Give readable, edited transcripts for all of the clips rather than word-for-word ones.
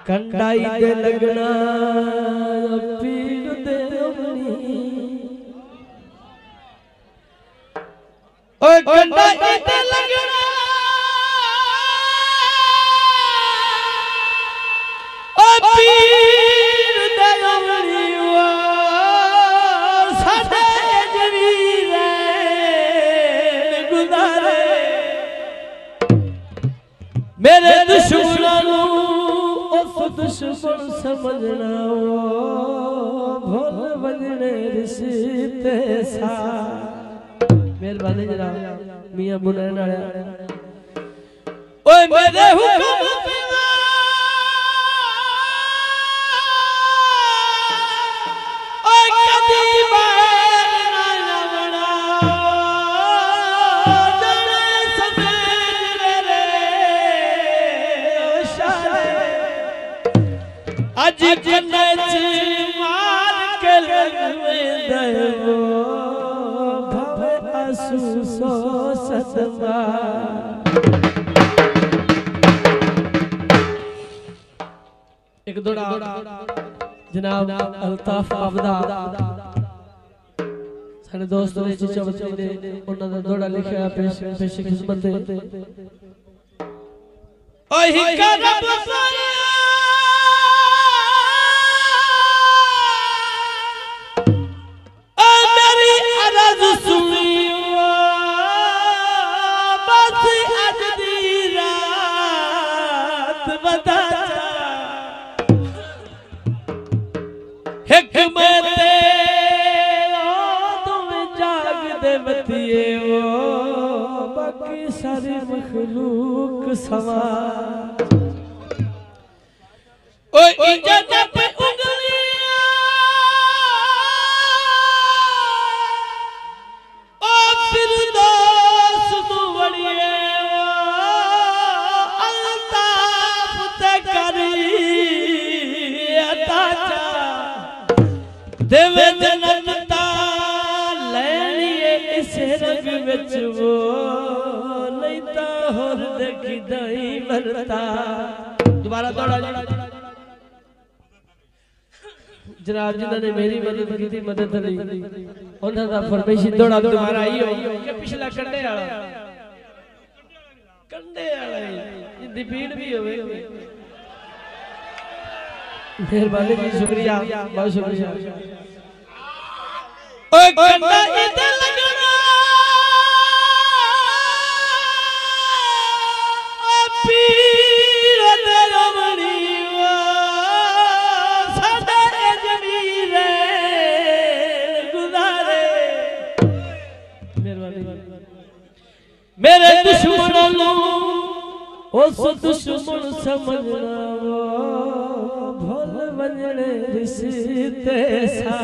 कंडाई दे लगना पीर दे अपनी ओए कंडाई दे लगना ओ पीर दे अपनी साडे जमीर गुजारे मेरे दुश्मनों दुश्मन समझना भोल बजने रिश्ते सा मेहरबानी जनाब मियां बुलाने वाले ओए मेरे हुक्म ओए कदी बार ना आवना जने समझ मेरे इशारे आज जन्नत मार के लगवे दयो भवे असुसो सदमा एक दोड़ा जनाब अल्ताफ अबदा सारे दोस्त ने चीचा बच्चे ने उन्होंने दोड़ा लिखा पेश खिदमत दे ओ हिका रब साया सारे मखलूक सवा ओए इज्जत पे उंगलियां ओ फिर दोस्त तू बड़िए अल्ताफ ते करी अता देवे जन्नत लेनिए इस रंग विच वो होर देखी दई मरता दोबारा दौड़ा जनाब जिन्होंने मेरी मदद की थी मदद ली उन्होंने फरमाइशी दौड़ा दोबारा आई हो कि पिछला कंडे वाला इंदी भीड़ भी होवे मेहरबानी जी शुक्रिया बहुत शुक्रिया ओए कंडा इधर लगना पीर दे रमणी साडे जमीर गुजारे मेरे दुश्मनों उस दुश्मन समझना भोल बजने रिश्ते सा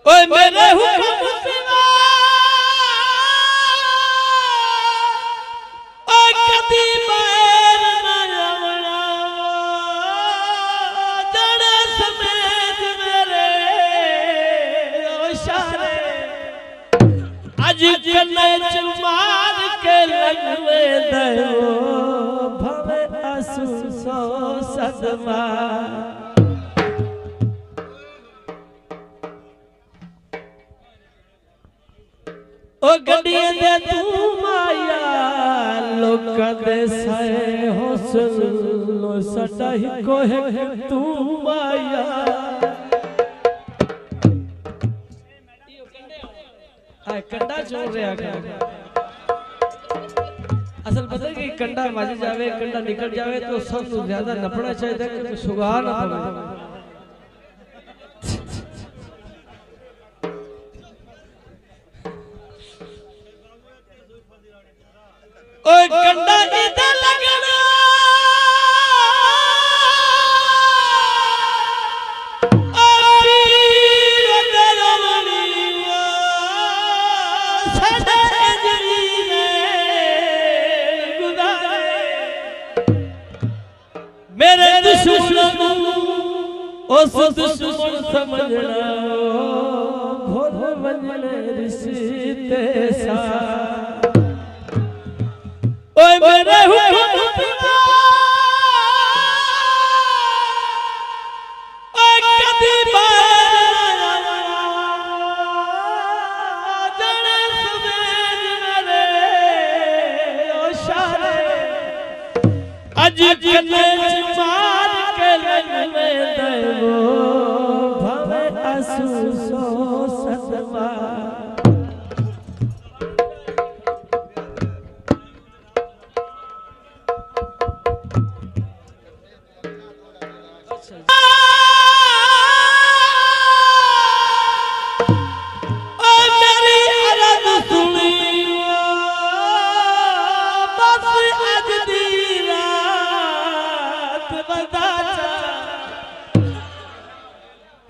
ओए मेरे हुक्म सिवा जन्नत मार के लगवे दयो भवे असुसो सदमा ओ गड्डियां दे तू माया लोकां दे साए हुस्न लो सदा ही कोहे तू माया कंडा छोड़ रहा असल पता है कि कंडा मज जावे कंडा निकल जावे तो सबसे ज्यादा नपना चाहिए कि सुगार ना पवे ओए कंडा इधर लगना मेरे दुश्मनों उस दुश्मन समझना भोल बजने रिश्ते सा मेरे हुक्म कदी अज मार के लगवे देवो भवे असुसो सतवा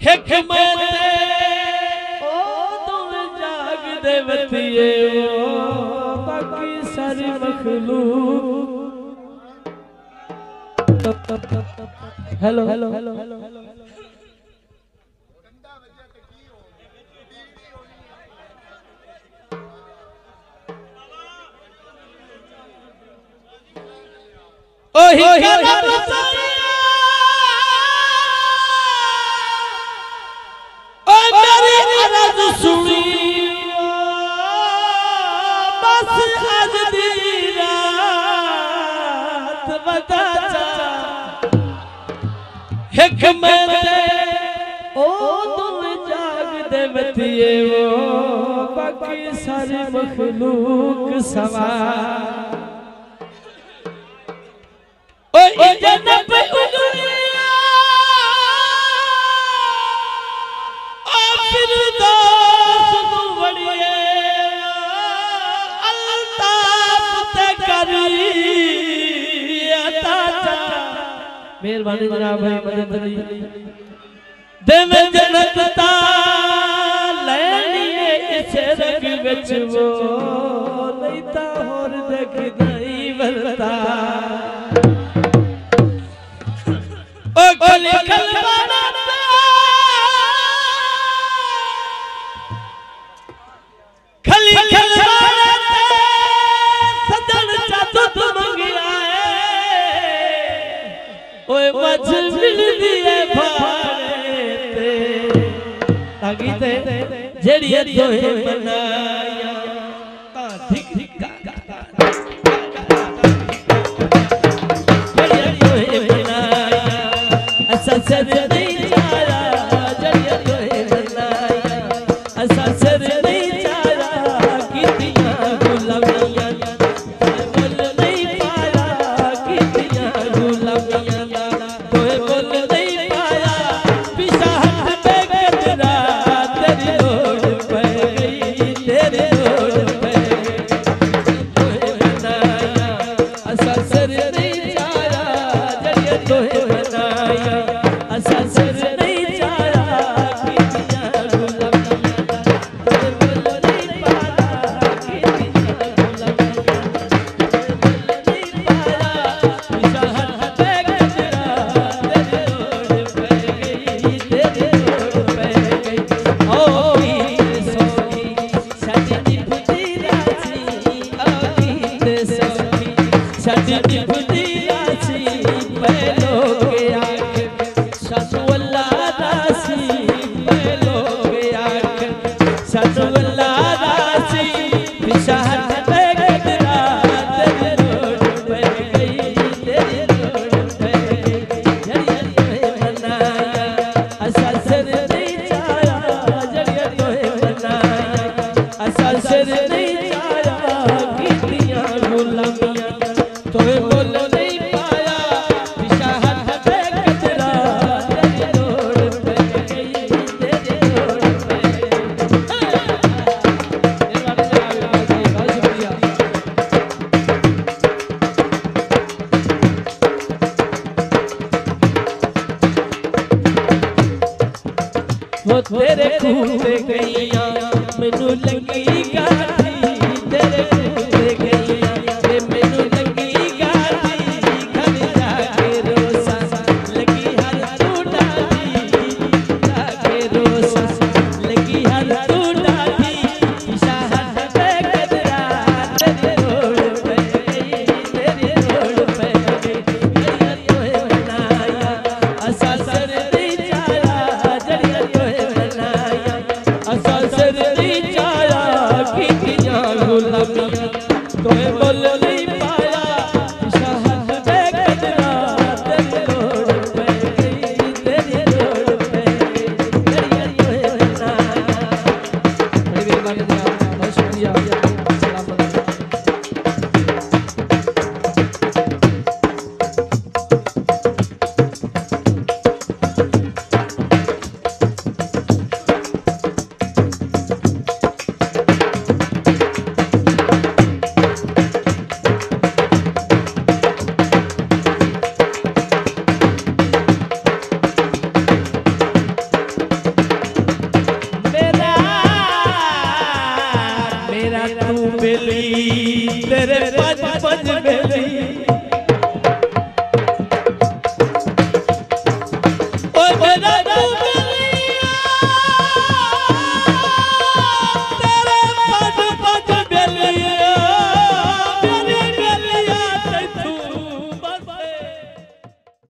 हिकमत ओ तुम जाग देवतिए ओ बाकी सारी मखलूक हेलो हेलो हेलो ओ हिकमत सुनी बस आज दी रात बता हिकमत ओ तुम जाग देवतिए वो बाकी सारी मखलूक सवार ओ जन्नत पे उगली मेहरबानी जनाब भाई मदद ली दिल जन्नत ता लेनी इस रंग विच वो नहीं ता होर देख नहीं बलता ओ खली खलवाना खली खलवाना सजन चातो तो मंगिया ओए मज मिल दिए भारे ते तागी ते जेड़ी तोहे बनाया ता धिक धिक जेड़ी तोहे बनाया असा सर नहीं चारा जेड़ी तोहे बनाया असा सर नहीं चारा कितियां गुलामियां बोल नहीं पाया कितियां गुलामियां तो बोल मियां तुम्हें बोल नहीं पाया शाहद बेकदरा तेरी लोड़ पे गई तेरी लोड़ पे तेरी तुम्हें बनाया। बड़ी मेहरबानी जनाब, बहुत शुक्रिया। तेरे पच पच बेली